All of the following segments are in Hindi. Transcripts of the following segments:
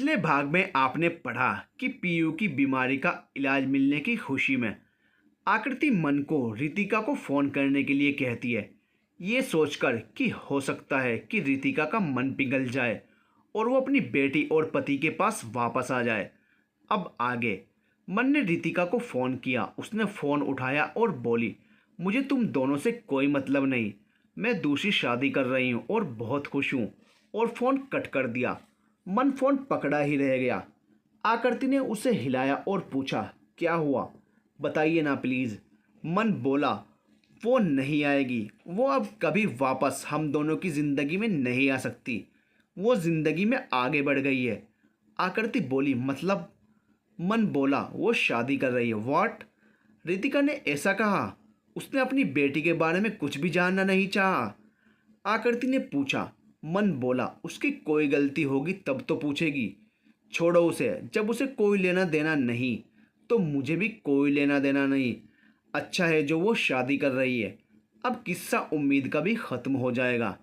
पिछले भाग में आपने पढ़ा कि पीयू की बीमारी का इलाज मिलने की खुशी में आकृति मन को रितिका को फ़ोन करने के लिए कहती है। ये सोचकर कि हो सकता है कि रितिका का मन पिघल जाए और वो अपनी बेटी और पति के पास वापस आ जाए। अब आगे मन ने रितिका को फ़ोन किया। उसने फ़ोन उठाया और बोली, मुझे तुम दोनों से कोई मतलब नहीं, मैं दूसरी शादी कर रही हूँ और बहुत खुश हूँ। और फ़ोन कट कर दिया। मन फ़ोन पकड़ा ही रह गया। आकृति ने उसे हिलाया और पूछा, क्या हुआ, बताइए ना प्लीज़। मन बोला, वो नहीं आएगी, वो अब कभी वापस हम दोनों की ज़िंदगी में नहीं आ सकती, वो ज़िंदगी में आगे बढ़ गई है। आकृति बोली, मतलब? मन बोला, वो शादी कर रही है। व्हाट? रितिका ने ऐसा कहा? उसने अपनी बेटी के बारे में कुछ भी जानना नहीं चाहा। आकृति ने पूछा। मन बोला, उसकी कोई गलती होगी तब तो पूछेगी। छोड़ो उसे, जब उसे कोई लेना देना नहीं तो मुझे भी कोई लेना देना नहीं। अच्छा है जो वो शादी कर रही है। अब किस्सा उम्मीद का भी ख़त्म हो जाएगा।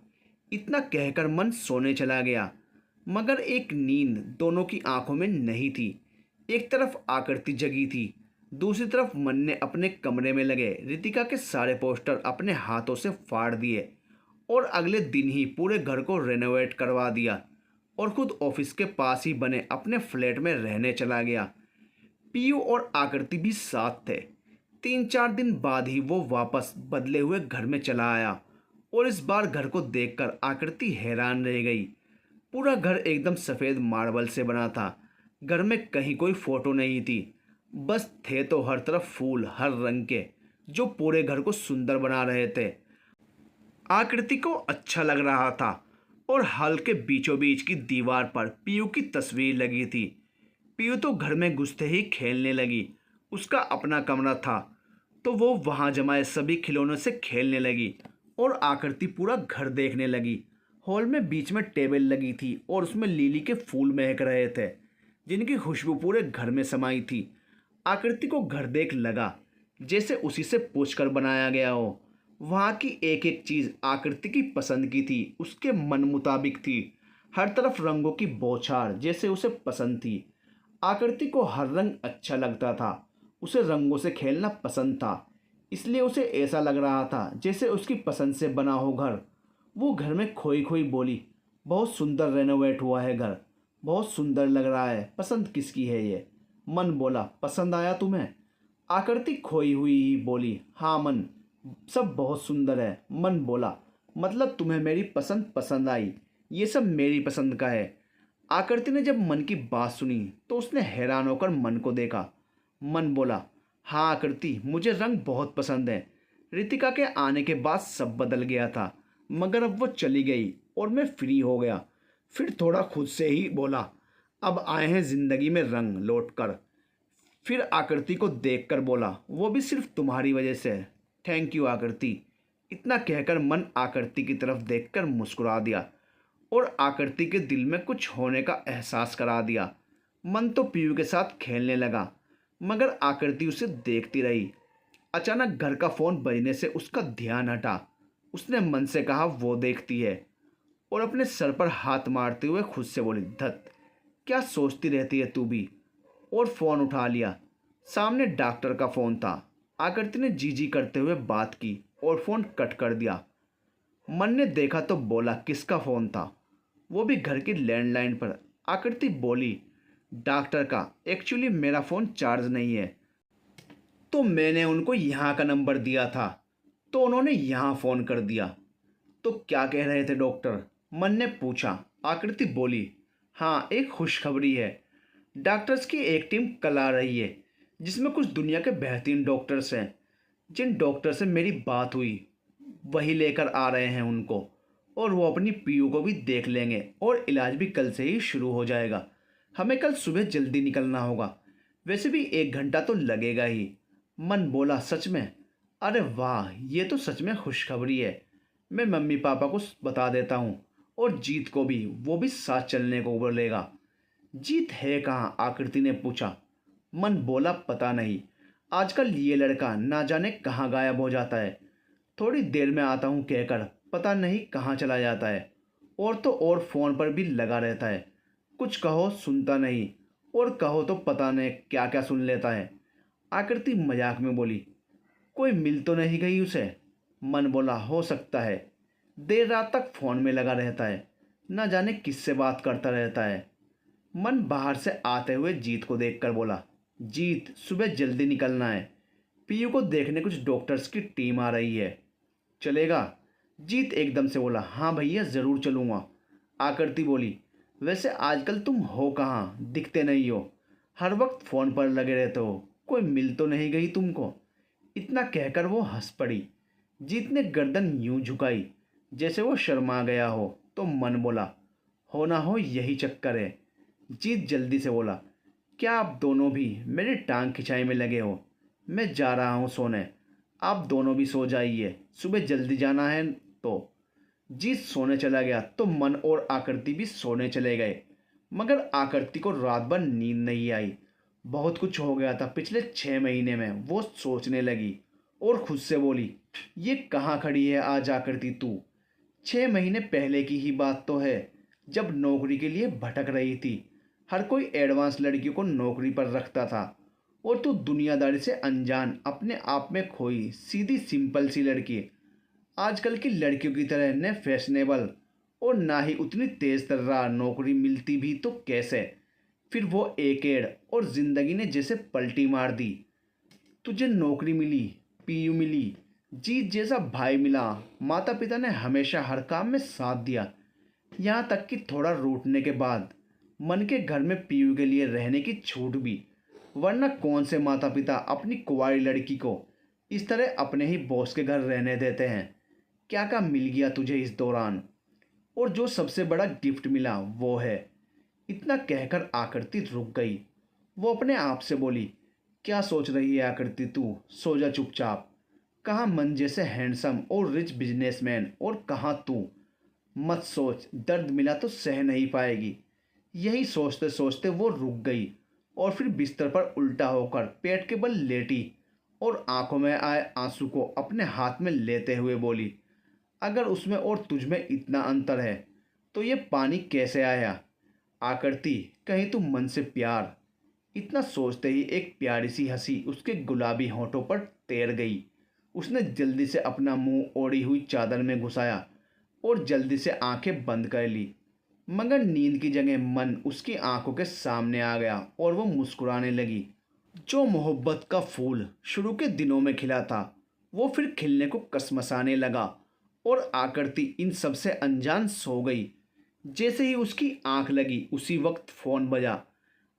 इतना कहकर मन सोने चला गया, मगर एक नींद दोनों की आंखों में नहीं थी। एक तरफ आकृति जगी थी, दूसरी तरफ मन ने अपने कमरे में लगे रितिका के सारे पोस्टर अपने हाथों से फाड़ दिए और अगले दिन ही पूरे घर को रेनोवेट करवा दिया और खुद ऑफिस के पास ही बने अपने फ्लैट में रहने चला गया। पीयू और आकृति भी साथ थे। 3-4 दिन बाद ही वो वापस बदले हुए घर में चला आया और इस बार घर को देखकर आकृति हैरान रह गई। पूरा घर एकदम सफ़ेद मार्बल से बना था। घर में कहीं कोई फोटो नहीं थी, बस थे तो हर तरफ फूल हर रंग के जो पूरे घर को सुंदर बना रहे थे। आकृति को अच्छा लग रहा था और हॉल के बीचों बीच की दीवार पर पीयू की तस्वीर लगी थी। पीयू तो घर में घुसते ही खेलने लगी। उसका अपना कमरा था तो वो वहाँ जमाए सभी खिलौनों से खेलने लगी और आकृति पूरा घर देखने लगी। हॉल में बीच में टेबल लगी थी और उसमें लिली के फूल महक रहे थे जिनकी खुशबू पूरे घर में समाई थी। आकृति को घर देख लगा जैसे उसी से पूछकर बनाया गया हो। वहाँ की एक एक चीज़ आकृति की पसंद की थी, उसके मन मुताबिक थी। हर तरफ रंगों की बौछार जैसे उसे पसंद थी। आकृति को हर रंग अच्छा लगता था। उसे रंगों से खेलना पसंद था, इसलिए उसे ऐसा लग रहा था जैसे उसकी पसंद से बना हो घर। वो घर में खोई खोई बोली, बहुत सुंदर रेनोवेट हुआ है घर, बहुत सुंदर लग रहा है, पसंद किसकी है ये? मन बोला, पसंद आया तुम्हें? आकृति खोई हुई ही बोली, हाँ मन, सब बहुत सुंदर है। मन बोला, मतलब तुम्हें मेरी पसंद पसंद आई, ये सब मेरी पसंद का है। आकृति ने जब मन की बात सुनी तो उसने हैरान होकर मन को देखा। मन बोला, हाँ आकृति, मुझे रंग बहुत पसंद है। रितिका के आने के बाद सब बदल गया था, मगर अब वो चली गई और मैं फ्री हो गया। फिर थोड़ा खुद से ही बोला, अब आए हैं ज़िंदगी में रंग लौट कर। फिर आकृति को देखकर बोला, वो भी सिर्फ तुम्हारी वजह से है। थैंक यू आकृति। इतना कहकर मन आकृति की तरफ देखकर मुस्कुरा दिया और आकृति के दिल में कुछ होने का एहसास करा दिया। मन तो पीयू के साथ खेलने लगा, मगर आकृति उसे देखती रही। अचानक घर का फ़ोन बजने से उसका ध्यान हटा। उसने मन से कहा, वो देखती है, और अपने सर पर हाथ मारते हुए खुद से बोली, धत, क्या सोचती रहती है तू भी। और फ़ोन उठा लिया। सामने डॉक्टर का फ़ोन था। आकृति ने जी जी करते हुए बात की और फ़ोन कट कर दिया। मन ने देखा तो बोला, किसका फ़ोन था? वो भी घर की लैंडलाइन पर। आकृति बोली, डॉक्टर का। एक्चुअली मेरा फ़ोन चार्ज नहीं है तो मैंने उनको यहाँ का नंबर दिया था तो उन्होंने यहाँ फ़ोन कर दिया। तो क्या कह रहे थे डॉक्टर? मन ने पूछा। आकृति बोली, हाँ एक खुशखबरी है। डॉक्टर्स की एक टीम कल आ रही है जिसमें कुछ दुनिया के बेहतरीन डॉक्टर्स हैं। जिन डॉक्टर से मेरी बात हुई वही लेकर आ रहे हैं उनको, और वो अपनी पीयू को भी देख लेंगे और इलाज भी कल से ही शुरू हो जाएगा। हमें कल सुबह जल्दी निकलना होगा, वैसे भी 1 घंटा तो लगेगा ही। मन बोला, सच में? अरे वाह, ये तो सच में खुशखबरी है। मैं मम्मी पापा को बता देता हूँ और जीत को भी, वो भी साथ चलने को बोलेगा। जीत है कहाँ? आकृति ने पूछा। मन बोला, पता नहीं, आजकल ये लड़का ना जाने कहाँ गायब हो जाता है। थोड़ी देर में आता हूँ कहकर पता नहीं कहाँ चला जाता है, और तो और फ़ोन पर भी लगा रहता है। कुछ कहो सुनता नहीं, और कहो तो पता नहीं क्या क्या सुन लेता है। आकृति मजाक में बोली, कोई मिल तो नहीं गई उसे। मन बोला, हो सकता है, देर रात तक फ़ोन में लगा रहता है, न जाने किससे बात करता रहता है। मन बाहर से आते हुए जीत को देखकर बोला, जीत, सुबह जल्दी निकलना है, पीयू को देखने कुछ डॉक्टर्स की टीम आ रही है, चलेगा? जीत एकदम से बोला, हाँ भैया ज़रूर चलूँगा। आकृति बोली, वैसे आजकल तुम हो कहाँ, दिखते नहीं हो, हर वक्त फ़ोन पर लगे रहते हो, कोई मिल तो नहीं गई तुमको? इतना कहकर वो हंस पड़ी। जीत ने गर्दन यूं झुकाई जैसे वो शर्मा गया हो, तो मन बोला, हो ना हो यही चक्कर है। जीत जल्दी से बोला, क्या आप दोनों भी मेरी टांग खिंचाई में लगे हो? मैं जा रहा हूँ सोने, आप दोनों भी सो जाइए, सुबह जल्दी जाना है। तो जीत सोने चला गया तो मन और आकृति भी सोने चले गए। मगर आकृति को रात भर नींद नहीं आई। बहुत कुछ हो गया था पिछले 6 महीने में, वो सोचने लगी और खुद से बोली, ये कहाँ खड़ी है आज आकृति तू? 6 महीने पहले की ही बात तो है, जब नौकरी के लिए भटक रही थी। हर कोई एडवांस लड़कियों को नौकरी पर रखता था, और तू दुनियादारी से अनजान, अपने आप में खोई, सीधी सिंपल सी लड़की। आजकल की लड़कियों की तरह न फैशनेबल और ना ही उतनी तेज तर्रार, नौकरी मिलती भी तो कैसे? फिर वो एक एड़ और जिंदगी ने जैसे पलटी मार दी। तुझे नौकरी मिली, पीयू मिली, जीत जैसा भाई मिला, माता पिता ने हमेशा हर काम में साथ दिया, यहाँ तक कि थोड़ा रूठने के बाद मन के घर में पीयू के लिए रहने की छूट भी। वरना कौन से माता पिता अपनी कुंवारी लड़की को इस तरह अपने ही बॉस के घर रहने देते हैं? क्या क्या मिल गया तुझे इस दौरान, और जो सबसे बड़ा गिफ्ट मिला वो है। इतना कहकर आकृति रुक गई। वो अपने आप से बोली, क्या सोच रही है आकृति तू? सो जा चुपचाप। कहाँ मन जैसे हैंडसम और रिच बिजनेसमैन, और कहाँ तू? मत सोच, दर्द मिला तो सह नहीं पाएगी। यही सोचते सोचते वो रुक गई और फिर बिस्तर पर उल्टा होकर पेट के बल लेटी और आंखों में आए आंसू को अपने हाथ में लेते हुए बोली, अगर उसमें और तुझ में इतना अंतर है तो ये पानी कैसे आया? आकृति, कहीं तू मन से प्यार? इतना सोचते ही एक प्यारी सी हंसी उसके गुलाबी होठों पर तैर गई। उसने जल्दी से अपना मुंह ओढ़ी हुई चादर में घुसाया और जल्दी से आंखें बंद कर ली। मगर नींद की जगह मन उसकी आंखों के सामने आ गया और वो मुस्कुराने लगी। जो मोहब्बत का फूल शुरू के दिनों में खिला था, वो फिर खिलने को कसमसाने लगा, और आकृति इन सब से अनजान सो गई। जैसे ही उसकी आंख लगी उसी वक्त फ़ोन बजा।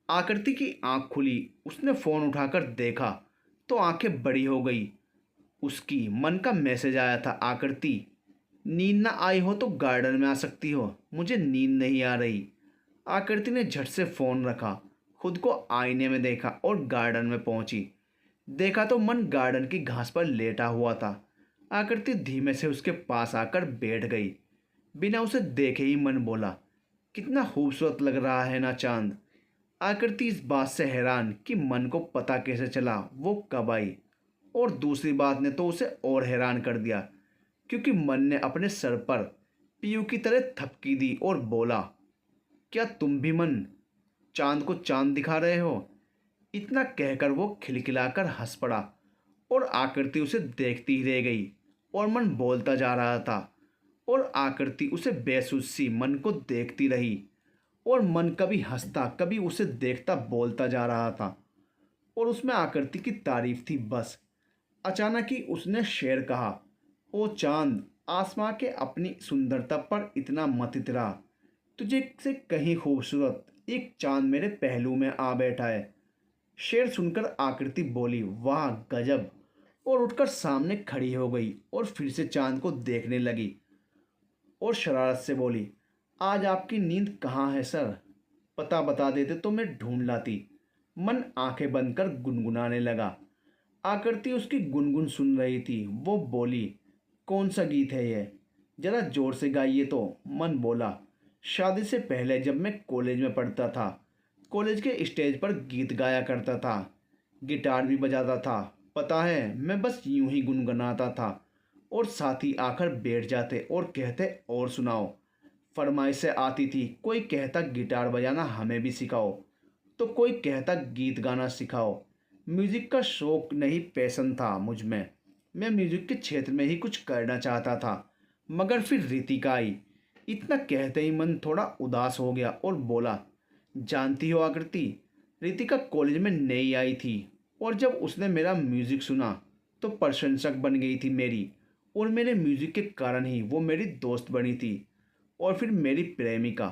आकृति की आंख खुली, उसने फ़ोन उठाकर देखा तो आंखें बड़ी हो गई। उसकी मन का मैसेज आया था, आकृति, नींद ना आई हो तो गार्डन में आ सकती हो, मुझे नींद नहीं आ रही। आकृति ने झट से फ़ोन रखा, खुद को आईने में देखा और गार्डन में पहुंची। देखा तो मन गार्डन की घास पर लेटा हुआ था। आकृति धीमे से उसके पास आकर बैठ गई। बिना उसे देखे ही मन बोला, कितना खूबसूरत लग रहा है ना चांद। आकृति इस बात से हैरान कि मन को पता कैसे चला वो कब आई, और दूसरी बात ने तो उसे और हैरान कर दिया, क्योंकि मन ने अपने सर पर पीयू की तरह थपकी दी और बोला, क्या तुम भी मन चांद को चांद दिखा रहे हो? इतना कहकर वो खिलखिलाकर हंस पड़ा, और आकृति उसे देखती ही रह गई। और मन बोलता जा रहा था, और आकृति उसे बेसुध सी मन को देखती रही, और मन कभी हंसता कभी उसे देखता बोलता जा रहा था, और उसमें आकृति की तारीफ थी बस। अचानक ही उसने शेर कहा, ओ चांद, आसमां के अपनी सुंदरता पर इतना मत इतरा, तुझे से कहीं खूबसूरत एक चांद मेरे पहलू में आ बैठा है। शेर सुनकर आकृति बोली, वाह गजब, और उठकर सामने खड़ी हो गई और फिर से चांद को देखने लगी और शरारत से बोली, आज आपकी नींद कहाँ है सर? पता बता देते तो मैं ढूंढ लाती। मन आंखें बंद कर गुनगुनाने लगा। आकृति उसकी गुनगुन सुन रही थी। वो बोली, कौन सा गीत है ये? जरा जोर से गाइए तो। मन बोला, शादी से पहले जब मैं कॉलेज में पढ़ता था, कॉलेज के स्टेज पर गीत गाया करता था, गिटार भी बजाता था। पता है, मैं बस यूं ही गुनगुनाता था और साथी आकर बैठ जाते और कहते, और सुनाओ। फरमाइशें आती थी। कोई कहता गिटार बजाना हमें भी सिखाओ, तो कोई कहता गीत गाना सिखाओ। म्यूज़िक का शौक़ नहीं, पैशन था मुझ में। मैं म्यूज़िक के क्षेत्र में ही कुछ करना चाहता था। मगर फिर रितिका आई। इतना कहते ही मन थोड़ा उदास हो गया और बोला, जानती हो आकृति, रितिका कॉलेज में नई आई थी और जब उसने मेरा म्यूज़िक सुना तो प्रशंसक बन गई थी मेरी, और मेरे म्यूज़िक के कारण ही वो मेरी दोस्त बनी थी और फिर मेरी प्रेमिका।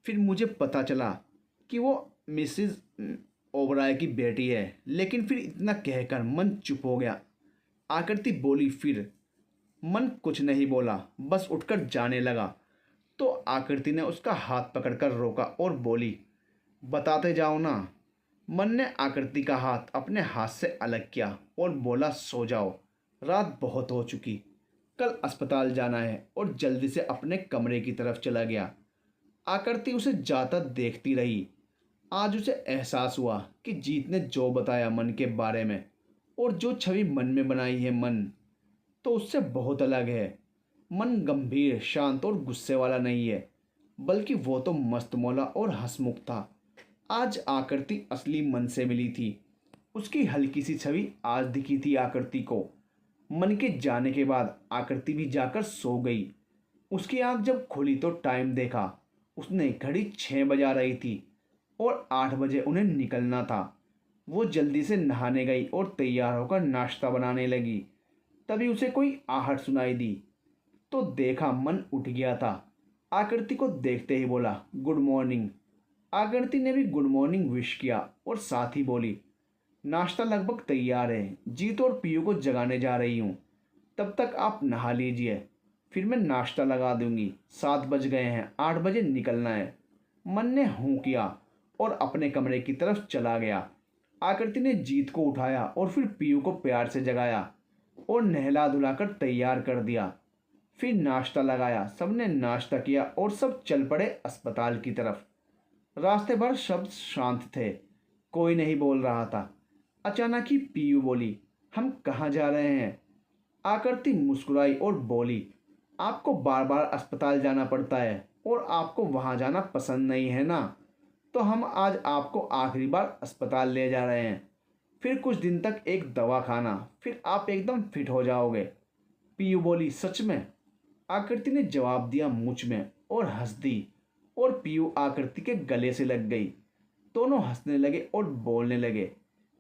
फिर मुझे पता चला कि वो मिसिज़ ओबराय की बेटी है। लेकिन फिर इतना कहकर मन चुप हो गया। आकृति बोली फिर। मन कुछ नहीं बोला, बस उठकर जाने लगा। तो आकृति ने उसका हाथ पकड़कर रोका और बोली, बताते जाओ ना। मन ने आकृति का हाथ अपने हाथ से अलग किया और बोला, सो जाओ, रात बहुत हो चुकी, कल अस्पताल जाना है, और जल्दी से अपने कमरे की तरफ चला गया। आकृति उसे जाता देखती रही। आज उसे एहसास हुआ कि जीत ने जो बताया मन के बारे में और जो छवि मन में बनाई है मन, तो उससे बहुत अलग है। मन गंभीर, शांत और गुस्से वाला नहीं है, बल्कि वो तो मस्त मौला और हंसमुख था। आज आकृति असली मन से मिली थी। उसकी हल्की सी छवि आज दिखी थी आकृति को। मन के जाने के बाद आकृति भी जाकर सो गई। उसकी आंख जब खुली तो टाइम देखा। उसने घड़ी 6 बजा रही थी और 8 बजे उन्हें निकलना था। वो जल्दी से नहाने गई और तैयार होकर नाश्ता बनाने लगी। तभी उसे कोई आहट सुनाई दी, तो देखा मन उठ गया था। आकृति को देखते ही बोला, गुड मॉर्निंग। आकृति ने भी गुड मॉर्निंग विश किया और साथ ही बोली, नाश्ता लगभग तैयार है, जीत और पीयू को जगाने जा रही हूँ, तब तक आप नहा लीजिए, फिर मैं नाश्ता लगा दूंगी। 7 बज गए हैं, 8 बजे निकलना है। मन ने हूँ किया और अपने कमरे की तरफ चला गया। आकृति ने जीत को उठाया और फिर पीयू को प्यार से जगाया और नहला धुलाकर तैयार कर दिया। फिर नाश्ता लगाया, सबने नाश्ता किया और सब चल पड़े अस्पताल की तरफ। रास्ते भर शब्द शांत थे, कोई नहीं बोल रहा था। अचानक ही पीयू बोली, हम कहाँ जा रहे हैं? आकृति मुस्कुराई और बोली, आपको बार बार अस्पताल जाना पड़ता है और आपको वहाँ जाना पसंद नहीं है ना, तो हम आज आपको आखिरी बार अस्पताल ले जा रहे हैं। फिर कुछ दिन तक एक दवा खाना, फिर आप एकदम फिट हो जाओगे। पीयू बोली, सच में? आकृति ने जवाब दिया मुझ में और हंस दी, और पीयू आकृति के गले से लग गई। दोनों हंसने लगे और बोलने लगे।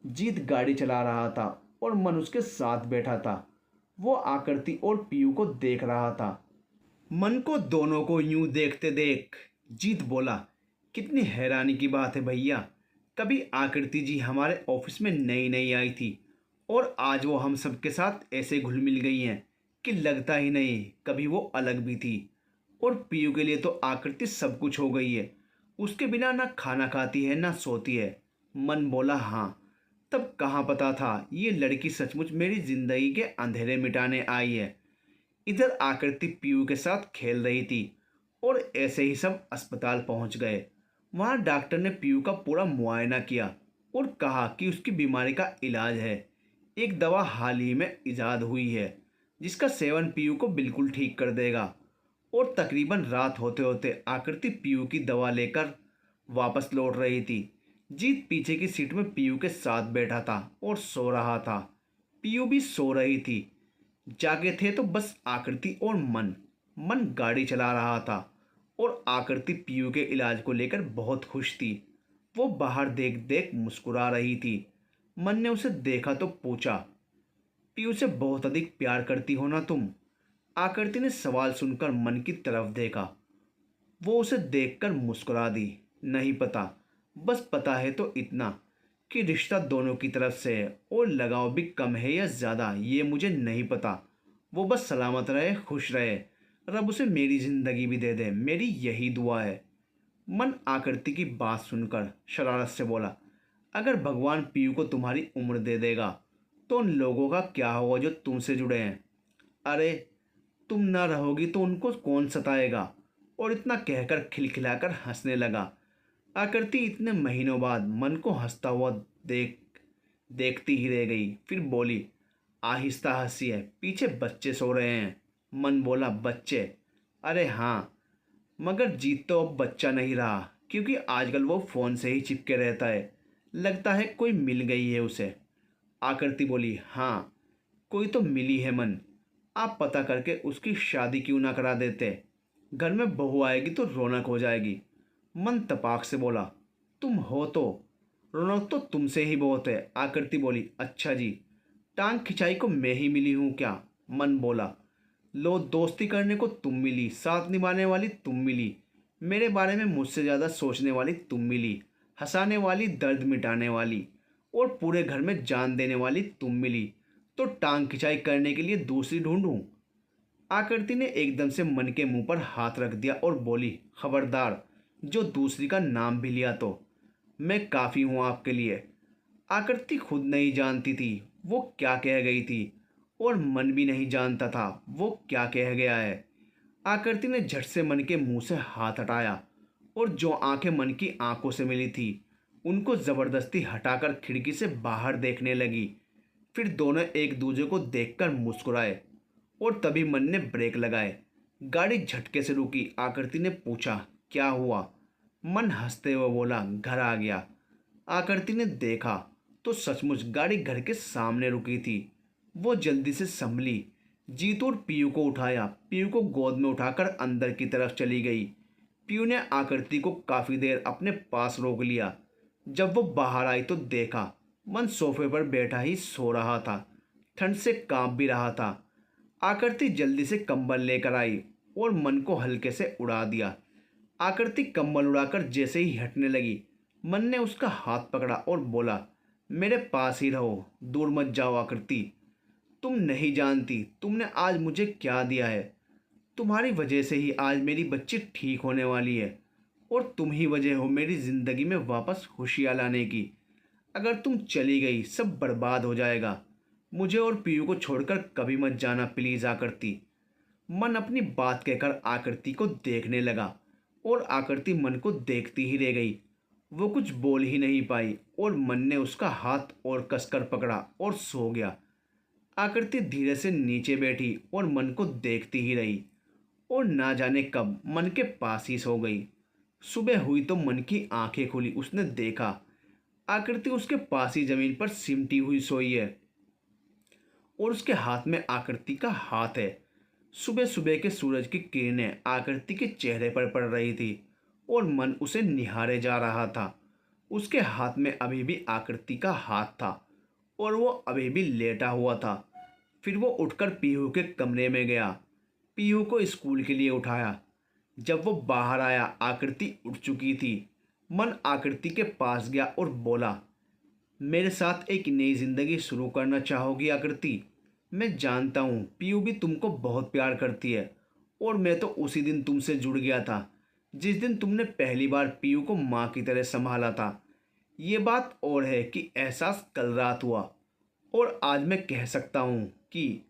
जीत गाड़ी चला रहा था और मन उसके साथ बैठा था। वो आकृति और पीयू को देख रहा था। मन को दोनों को यूं देखते देख जीत बोला, कितनी हैरानी की बात है भैया, कभी आकृति जी हमारे ऑफिस में नई नई आई थी और आज वो हम सबके साथ ऐसे घुल मिल गई हैं कि लगता ही नहीं कभी वो अलग भी थी। और पीयू के लिए तो आकृति सब कुछ हो गई है, उसके बिना ना खाना खाती है ना सोती है। मन बोला, हाँ, तब कहाँ पता था ये लड़की सचमुच मेरी जिंदगी के अंधेरे मिटाने आई है। इधर आकृति पीयू के साथ खेल रही थी और ऐसे ही सब अस्पताल पहुंच गए। वहां डॉक्टर ने पीयू का पूरा मुआयना किया और कहा कि उसकी बीमारी का इलाज है। एक दवा हाल ही में इजाद हुई है जिसका सेवन पीयू को बिल्कुल ठीक कर देगा। और तकरीबन रात होते होते आकृति पीयू की दवा लेकर वापस लौट रही थी। जीत पीछे की सीट में पीयू के साथ बैठा था और सो रहा था। पीयू भी सो रही थी। जागे थे तो बस आकृति और मन। मन गाड़ी चला रहा था और आकृति पीयू के इलाज को लेकर बहुत खुश थी। वो बाहर देख देख मुस्कुरा रही थी। मन ने उसे देखा तो पूछा, पीयू से बहुत अधिक प्यार करती हो ना तुम? आकृति ने सवाल सुनकर मन की तरफ देखा। वो उसे देखकर मुस्कुरा दी। नहीं पता, बस पता है तो इतना कि रिश्ता दोनों की तरफ से है और लगाव भी कम है या ज़्यादा ये मुझे नहीं पता। वो बस सलामत रहे, खुश रहे, रब उसे मेरी ज़िंदगी भी दे दे, मेरी यही दुआ है। मन आकृति की बात सुनकर शरारत से बोला, अगर भगवान पीयू को तुम्हारी उम्र दे देगा तो उन लोगों का क्या होगा जो तुमसे जुड़े हैं? अरे तुम ना रहोगी तो उनको कौन सताएगा? और इतना कहकर खिलखिलाकर हंसने लगा। आकृति इतने महीनों बाद मन को हंसता हुआ देखती ही रह गई। फिर बोली, आहिस्ता हंसी है, पीछे बच्चे सो रहे हैं। मन बोला, बच्चे? अरे हाँ। मगर जीत तो अब बच्चा नहीं रहा, क्योंकि आजकल वो फ़ोन से ही चिपके रहता है। लगता है कोई मिल गई है उसे। आकृति बोली, हाँ, कोई तो मिली है मन। आप पता करके उसकी शादी क्यों ना करा देते? घर में बहू आएगी तो रौनक हो जाएगी। मन तपाक से बोला, तुम हो तो रौनक तो तुमसे ही बहुत है। आकृति बोली, अच्छा जी, टांग खिंचाई को मैं ही मिली हूँ क्या? मन बोला, लो, दोस्ती करने को तुम मिली, साथ निभाने वाली तुम मिली, मेरे बारे में मुझसे ज़्यादा सोचने वाली तुम मिली, हंसाने वाली, दर्द मिटाने वाली, और पूरे घर में जान देने वाली तुम मिली। तो टांग खिंचाई करने के लिए दूसरी ढूंढूं? आकृति ने एकदम से मन के मुंह पर हाथ रख दिया और बोली, खबरदार, जो दूसरी का नाम भी लिया तो मैं काफ़ी हूँ आपके लिए। आकृति खुद नहीं जानती थी वो क्या कह गई थी, और मन भी नहीं जानता था वो क्या कह गया है। आकृति ने झट से मन के मुंह से हाथ हटाया, और जो आंखें मन की आंखों से मिली थी उनको ज़बरदस्ती हटाकर खिड़की से बाहर देखने लगी। फिर दोनों एक दूसरे को देखकर मुस्कुराए, और तभी मन ने ब्रेक लगाए। गाड़ी झटके से रुकी। आकृति ने पूछा, क्या हुआ? मन हंसते हुए बोला, घर आ गया। आकृति ने देखा तो सचमुच गाड़ी घर के सामने रुकी थी। वो जल्दी से संभली, जीतू और पीयू को उठाया, पीयू को गोद में उठाकर अंदर की तरफ चली गई। पीयू ने आकृति को काफ़ी देर अपने पास रोक लिया। जब वो बाहर आई तो देखा मन सोफे पर बैठा ही सो रहा था, ठंड से कांप भी रहा था। आकृति जल्दी से कंबल लेकर आई और मन को हल्के से उड़ा दिया। आकृति कंबल उड़ाकर जैसे ही हटने लगी, मन ने उसका हाथ पकड़ा और बोला, मेरे पास ही रहो, दूर मत जाओ आकृति। तुम नहीं जानती तुमने आज मुझे क्या दिया है। तुम्हारी वजह से ही आज मेरी बच्ची ठीक होने वाली है, और तुम ही वजह हो मेरी ज़िंदगी में वापस खुशियाँ लाने की। अगर तुम चली गई सब बर्बाद हो जाएगा। मुझे और पीयू को छोड़कर कभी मत जाना प्लीज़ आकृति। मन अपनी बात कहकर आकृति को देखने लगा, और आकृति मन को देखती ही रह गई। वो कुछ बोल ही नहीं पाई, और मन ने उसका हाथ और कसकर पकड़ा और सो गया। आकृति धीरे से नीचे बैठी और मन को देखती ही रही, और ना जाने कब मन के पास ही सो गई। सुबह हुई तो मन की आंखें खुली। उसने देखा आकृति उसके पास ही जमीन पर सिमटी हुई सोई है, और उसके हाथ में आकृति का हाथ है। सुबह सुबह के सूरज की किरणें आकृति के चेहरे पर पड़ रही थी, और मन उसे निहारे जा रहा था। उसके हाथ में अभी भी आकृति का हाथ था, और वो अभी भी लेटा हुआ था। फिर वो उठकर पीहू के कमरे में गया, पीहू को स्कूल के लिए उठाया। जब वो बाहर आया आकृति उठ चुकी थी। मन आकृति के पास गया और बोला, मेरे साथ एक नई जिंदगी शुरू करना चाहोगी आकृति? मैं जानता हूँ पीयू भी तुमको बहुत प्यार करती है, और मैं तो उसी दिन तुमसे जुड़ गया था जिस दिन तुमने पहली बार पीयू को माँ की तरह संभाला था। ये बात और है कि एहसास कल रात हुआ, और आज मैं कह सकता हूँ कि।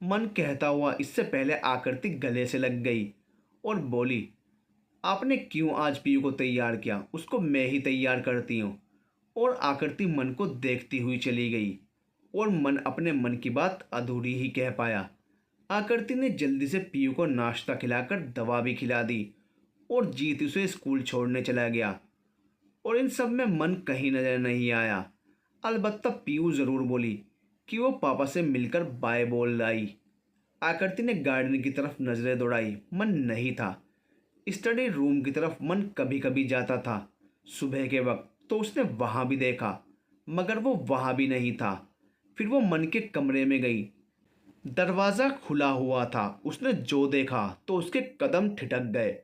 मन कहता हुआ इससे पहले आकृति गले से लग गई और बोली, आपने क्यों आज पीयू को तैयार किया? उसको मैं ही तैयार करती हूँ। और आकृति मन को देखती हुई चली गई, और मन अपने मन की बात अधूरी ही कह पाया। आकृति ने जल्दी से पीयू को नाश्ता खिलाकर दवा भी खिला दी, और जीत उसे स्कूल छोड़ने चला गया। और इन सब में मन कहीं नजर नहीं आया। अलबत्ता पीयू ज़रूर बोली कि वो पापा से मिलकर बाय बोल लाई। आकृति ने गार्डन की तरफ नजरें दौड़ाई, मन नहीं था। स्टडी रूम की तरफ मन कभी कभी जाता था सुबह के वक्त, तो उसने वहां भी देखा, मगर वो वहां भी नहीं था। फिर वो मन के कमरे में गई। दरवाज़ा खुला हुआ था। उसने जो देखा तो उसके कदम ठिठक गए।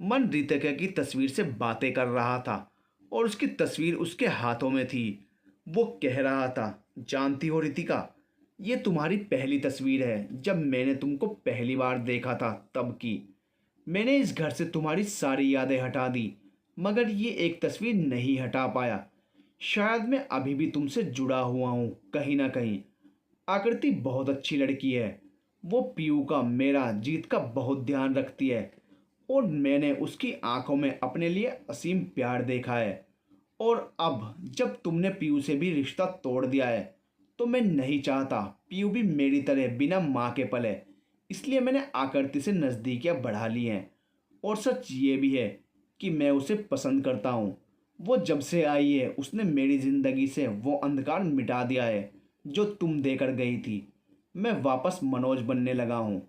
मन रितिका की तस्वीर से बातें कर रहा था, और उसकी तस्वीर उसके हाथों में थी। वो कह रहा था, जानती हो रितिका, ये तुम्हारी पहली तस्वीर है जब मैंने तुमको पहली बार देखा था तब की। मैंने इस घर से तुम्हारी सारी यादें हटा दी, मगर ये एक तस्वीर नहीं हटा पाया। शायद मैं अभी भी तुमसे जुड़ा हुआ हूँ कहीं ना कहीं। आकृति बहुत अच्छी लड़की है। वो पीयू का, मेरा, जीत का बहुत ध्यान रखती है, और मैंने उसकी आंखों में अपने लिए असीम प्यार देखा है। और अब जब तुमने पीयू से भी रिश्ता तोड़ दिया है, तो मैं नहीं चाहता पीयू भी मेरी तरह बिना माँ के पले। इसलिए मैंने आकृति से नज़दीकियाँ बढ़ा ली हैं, और सच ये भी है कि मैं उसे पसंद करता हूँ। वो जब से आई है उसने मेरी ज़िंदगी से वो अंधकार मिटा दिया है जो तुम देकर गई थी। मैं वापस मनोज बनने लगा हूँ।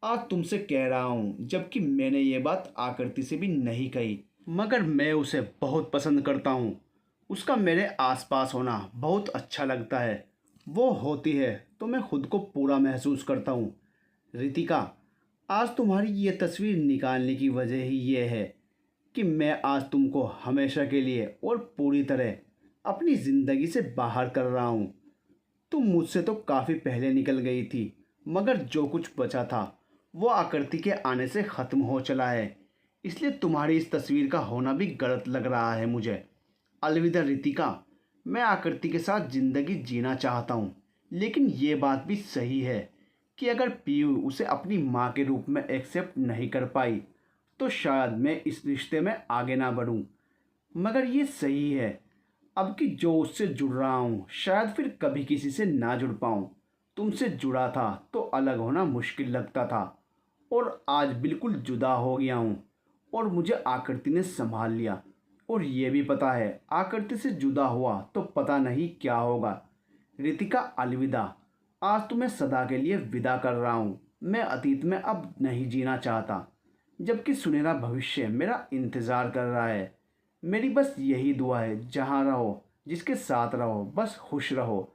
आज तुमसे कह रहा हूँ, जबकि मैंने ये बात आकृति से भी नहीं कही, मगर मैं उसे बहुत पसंद करता हूँ। उसका मेरे आसपास होना बहुत अच्छा लगता है। वो होती है तो मैं खुद को पूरा महसूस करता हूँ। रितिका, आज तुम्हारी ये तस्वीर निकालने की वजह ही ये है कि मैं आज तुमको हमेशा के लिए और पूरी तरह अपनी ज़िंदगी से बाहर कर रहा हूँ। तुम मुझसे तो काफ़ी पहले निकल गई थी, मगर जो कुछ बचा था वो आकृति के आने से ख़त्म हो चला है। इसलिए तुम्हारी इस तस्वीर का होना भी गलत लग रहा है मुझे। अलविदा रितिका, मैं आकृति के साथ ज़िंदगी जीना चाहता हूँ, लेकिन ये बात भी सही है कि अगर पीयू उसे अपनी माँ के रूप में एक्सेप्ट नहीं कर पाई तो शायद मैं इस रिश्ते में आगे ना बढ़ूँ। मगर ये सही है, अब कि जो उससे जुड़ रहा हूँ शायद फिर कभी किसी से ना जुड़ पाऊँ। तुमसे जुड़ा था तो अलग होना मुश्किल लगता था, और आज बिल्कुल जुदा हो गया हूँ और मुझे आकृति ने संभाल लिया। और ये भी पता है आकृति से जुदा हुआ तो पता नहीं क्या होगा। रितिका, अलविदा। आज तुम्हें सदा के लिए विदा कर रहा हूँ। मैं अतीत में अब नहीं जीना चाहता, जबकि सुनहरा भविष्य मेरा इंतज़ार कर रहा है। मेरी बस यही दुआ है, जहाँ रहो, जिसके साथ रहो, बस खुश रहो।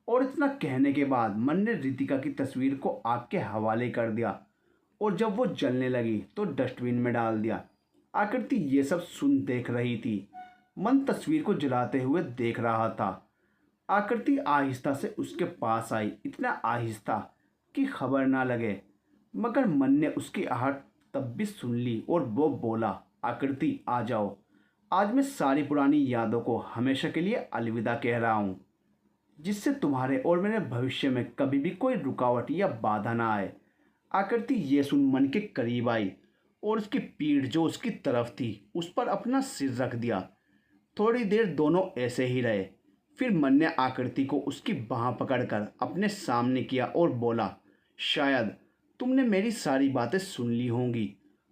और इतना कहने के बाद मन ने रितिका की तस्वीर को आग के हवाले कर दिया, और जब वो जलने लगी तो डस्टबिन में डाल दिया। आकृति ये सब सुन देख रही थी। मन तस्वीर को जलाते हुए देख रहा था। आकृति आहिस्ता से उसके पास आई, इतना आहिस्ता कि खबर ना लगे, मगर मन ने उसकी आहट तब भी सुन ली और वो बोला, आकृति आ जाओ। आज मैं सारी पुरानी यादों को हमेशा के लिए अलविदा कह रहा हूँ, जिससे तुम्हारे और मेरे भविष्य में कभी भी कोई रुकावट या बाधा ना आए। आकृति ये सुन मन के करीब आई और उसकी पीठ जो उसकी तरफ थी उस पर अपना सिर रख दिया। थोड़ी देर दोनों ऐसे ही रहे। फिर मन ने आकृति को उसकी बाह पकड़कर अपने सामने किया और बोला, शायद तुमने मेरी सारी बातें सुन ली होंगी,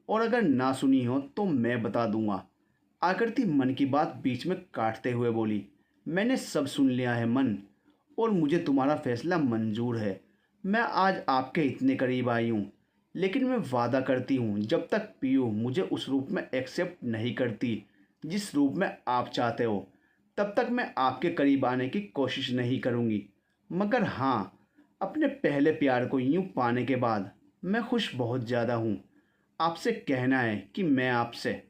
और अगर ना सुनी हो तो मैं बता दूंगा। आकृति मन की बात बीच में काटते हुए बोली, मैंने सब सुन लिया है मन, और मुझे तुम्हारा फैसला मंजूर है। मैं आज आपके इतने करीब आई हूँ, लेकिन मैं वादा करती हूँ जब तक पीयू मुझे उस रूप में एक्सेप्ट नहीं करती जिस रूप में आप चाहते हो, तब तक मैं आपके करीब आने की कोशिश नहीं करूँगी। मगर हाँ, अपने पहले प्यार को यूँ पाने के बाद मैं खुश बहुत ज़्यादा हूँ। आपसे कहना है कि मैं आपसे।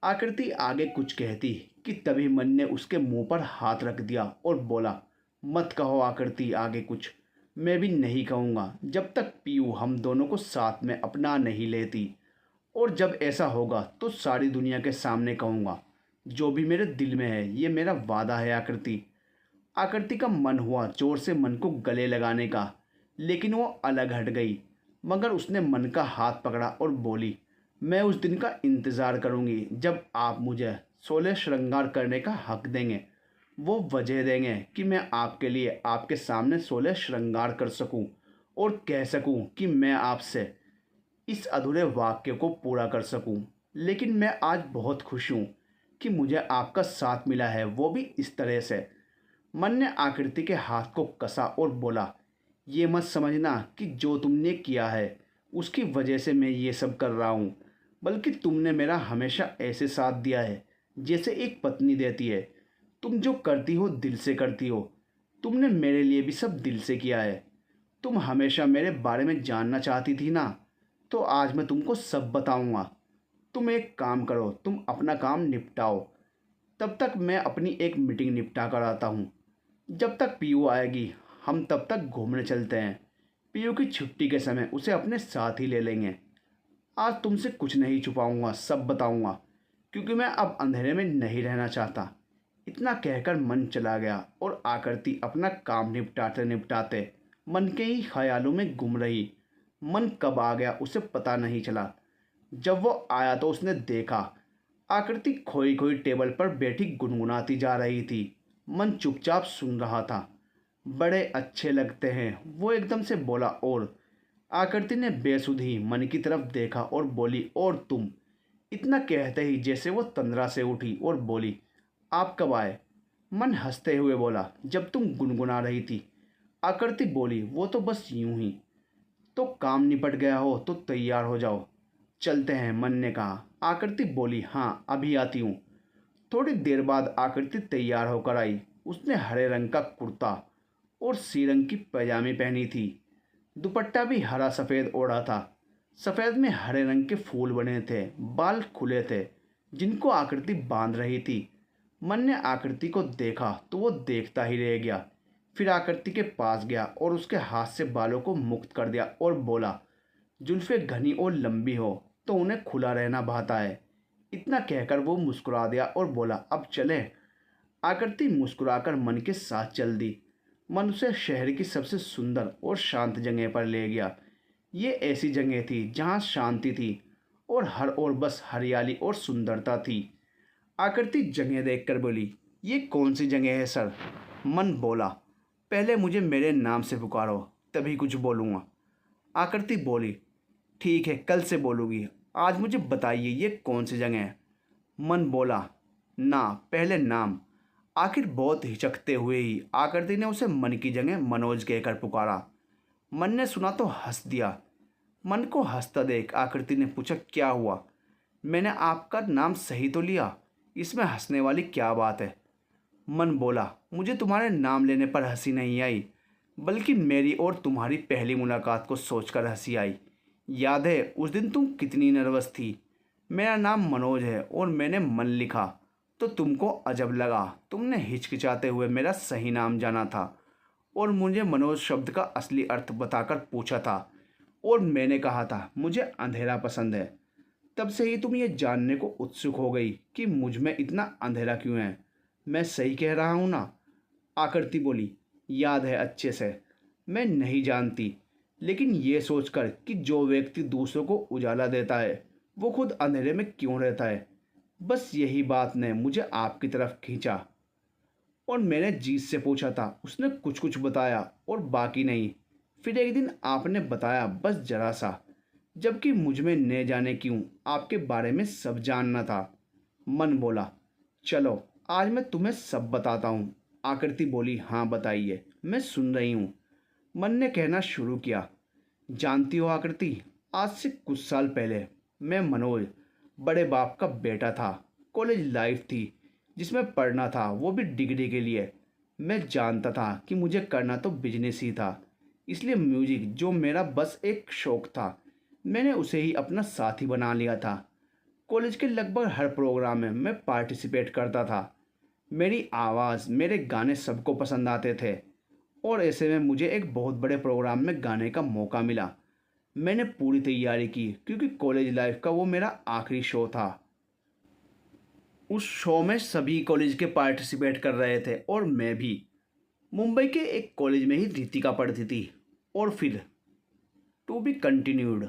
आकृति आगे कुछ कहती कि तभी मन ने उसके मुंह पर हाथ रख दिया और बोला, मत कहो आकृति आगे कुछ। मैं भी नहीं कहूँगा जब तक पीयू हम दोनों को साथ में अपना नहीं लेती, और जब ऐसा होगा तो सारी दुनिया के सामने कहूँगा जो भी मेरे दिल में है। ये मेरा वादा है आकृति। आकृति का मन हुआ जोर से मन को गले लगाने का, लेकिन वो अलग हट गई। मगर उसने मन का हाथ पकड़ा और बोली, मैं उस दिन का इंतज़ार करूंगी जब आप मुझे 16 श्रृंगार करने का हक देंगे। वो वजह देंगे कि मैं आपके लिए आपके सामने 16 श्रृंगार कर सकूं और कह सकूं कि मैं आपसे इस अधूरे वाक्य को पूरा कर सकूं। लेकिन मैं आज बहुत खुश हूं कि मुझे आपका साथ मिला है, वो भी इस तरह से। मन ने आकृति के हाथ को कसा और बोला, ये मत समझना कि जो तुमने किया है उसकी वजह से मैं ये सब कर रहा हूँ, बल्कि तुमने मेरा हमेशा ऐसे साथ दिया है जैसे एक पत्नी देती है। तुम जो करती हो दिल से करती हो। तुमने मेरे लिए भी सब दिल से किया है। तुम हमेशा मेरे बारे में जानना चाहती थी ना, तो आज मैं तुमको सब बताऊंगा। तुम एक काम करो, तुम अपना काम निपटाओ, तब तक मैं अपनी एक मीटिंग निपटा कर आता हूँ। जब तक पीयू आएगी हम तब तक घूमने चलते हैं। पीयू की छुट्टी के समय उसे अपने साथ ही ले लेंगे। आज तुमसे कुछ नहीं छुपाऊंगा, सब बताऊंगा, क्योंकि मैं अब अंधेरे में नहीं रहना चाहता। इतना कहकर मन चला गया और आकृति अपना काम निपटाते निपटाते मन के ही ख्यालों में गुम रही। मन कब आ गया उसे पता नहीं चला। जब वो आया तो उसने देखा आकृति खोई खोई टेबल पर बैठी गुनगुनाती जा रही थी। मन चुपचाप सुन रहा था। बड़े अच्छे लगते हैं, वो एकदम से बोला, और आकृति ने बेसुध ही मन की तरफ देखा और बोली, और तुम? इतना कहते ही जैसे वो तंद्रा से उठी और बोली, आप कब आए? मन हंसते हुए बोला, जब तुम गुनगुना रही थी। आकृति बोली, वो तो बस यूं ही। तो काम निपट गया हो तो तैयार हो जाओ, चलते हैं, मन ने कहा। आकृति बोली, हाँ अभी आती हूँ। थोड़ी देर बाद आकृति तैयार होकर आई। उसने हरे रंग का कुर्ता और सी रंग की पैजामी पहनी थी। दुपट्टा भी हरा सफ़ेद ओढ़ा था। सफ़ेद में हरे रंग के फूल बने थे। बाल खुले थे जिनको आकृति बांध रही थी। मन ने आकृति को देखा तो वो देखता ही रह गया। फिर आकृति के पास गया और उसके हाथ से बालों को मुक्त कर दिया और बोला, जुल्फ़ें घनी और लंबी हो तो उन्हें खुला रहना भाता है। इतना कहकर वो मुस्कुरा दिया और बोला, अब चलें। आकृति मुस्कुराकर मन के साथ चल दी। मन उसे शहर की सबसे सुंदर और शांत जगह पर ले गया। ये ऐसी जगह थी जहाँ शांति थी और हर ओर बस हरियाली और सुंदरता थी। आकृति जगह देखकर बोली, ये कौन सी जगह है सर? मन बोला, पहले मुझे मेरे नाम से पुकारो, तभी कुछ बोलूँगा। आकृति बोली, ठीक है, कल से बोलूँगी, आज मुझे बताइए ये कौन सी जगह है? मन बोला, ना, पहले नाम। आखिर बहुत हिचकते हुए ही आकृति ने उसे मन की जगह मनोज कहकर पुकारा। मन ने सुना तो हंस दिया। मन को हंसता देख आकृति ने पूछा, क्या हुआ? मैंने आपका नाम सही तो लिया, इसमें हंसने वाली क्या बात है? मन बोला, मुझे तुम्हारे नाम लेने पर हंसी नहीं आई, बल्कि मेरी और तुम्हारी पहली मुलाकात को सोचकर हंसी आई। याद है उस दिन तुम कितनी नर्वस थी? मेरा नाम मनोज है और मैंने मन लिखा तो तुमको अजब लगा। तुमने हिचकिचाते हुए मेरा सही नाम जाना था और मुझे मनोज शब्द का असली अर्थ बताकर पूछा था और मैंने कहा था मुझे अंधेरा पसंद है। तब से ही तुम ये जानने को उत्सुक हो गई कि मुझ में इतना अंधेरा क्यों है। मैं सही कह रहा हूँ ना? आकृति बोली, याद है अच्छे से। मैं नहीं जानती, लेकिन ये सोचकर कि जो व्यक्ति दूसरों को उजाला देता है वो खुद अंधेरे में क्यों रहता है, बस यही बात ने मुझे आपकी तरफ खींचा। और मैंने जीत से पूछा था, उसने कुछ कुछ बताया और बाकी नहीं। फिर एक दिन आपने बताया बस ज़रा सा, जबकि मुझ में न जाने क्यों आपके बारे में सब जानना था। मन बोला, चलो आज मैं तुम्हें सब बताता हूँ। आकृति बोली, हाँ बताइए, मैं सुन रही हूँ। मन ने कहना शुरू किया, जानती हो आकृति, आज से कुछ साल पहले मैं मनोज, बड़े बाप का बेटा था। कॉलेज लाइफ थी जिसमें पढ़ना था, वो भी डिग्री के लिए। मैं जानता था कि मुझे करना तो बिजनेस ही था, इसलिए म्यूजिक जो मेरा बस एक शौक़ था, मैंने उसे ही अपना साथी बना लिया था। कॉलेज के लगभग हर प्रोग्राम में मैं पार्टिसिपेट करता था। मेरी आवाज़, मेरे गाने सबको पसंद आते थे और ऐसे में मुझे एक बहुत बड़े प्रोग्राम में गाने का मौका मिला। मैंने पूरी तैयारी की क्योंकि कॉलेज लाइफ का वो मेरा आखिरी शो था। उस शो में सभी कॉलेज के पार्टिसिपेट कर रहे थे और मैं भी। मुंबई के एक कॉलेज में ही रितिका पढ़ती थी। और फिर टू बी कंटिन्यूड।